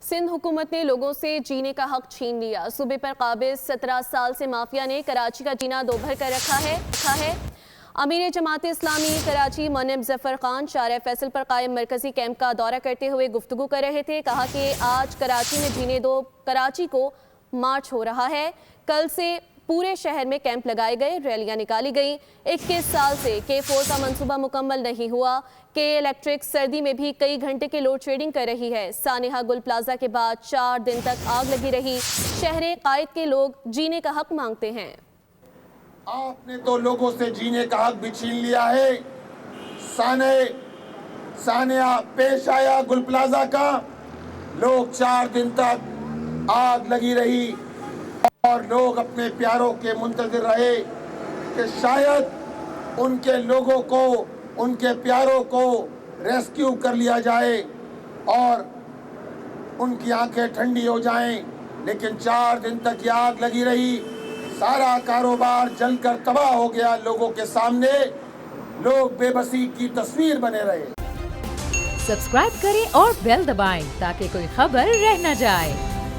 सिंध हुकूमत ने लोगों से जीने का हक छीन लिया। सूबे पर काबिज 17 साल से माफिया ने कराची का जीना दोभर कर रखा है। अमीर जमात इस्लामी कराची मोनिब जफर खान शारे फैसल पर कायम मरकजी कैंप का दौरा करते हुए गुफ्तगू कर रहे थे। कहा कि आज कराची में जीने दो कराची को मार्च हो रहा है। कल से पूरे शहर में कैंप लगाए गए, रैलियां निकाली गईं। 21 साल से K4 का मंसूबा मुकम्मल नहीं हुआ। के इलेक्ट्रिक सर्दी में भी कई घंटे की लोड शेडिंग कर रही है। सानिहा गुल प्लाजा के बाद 4 दिन तक आग लगी रही। शहरे कायद के लोग जीने का हक मांगते हैं। आपने तो लोगों से जीने का हक भी छीन लिया है। सानिया पेश आया गुल प्लाजा का, लोग 4 दिन तक आग लगी रही और लोग अपने प्यारों के मुंतज़िर रहे कि शायद उनके लोगों को, उनके प्यारों को रेस्क्यू कर लिया जाए और उनकी आंखें ठंडी हो जाएं। लेकिन 4 दिन तक ये आग लगी रही, सारा कारोबार जलकर तबाह हो गया। लोगों के सामने लोग बेबसी की तस्वीर बने रहे। सब्सक्राइब करें और बेल दबाएं ताकि कोई खबर रह न जाए।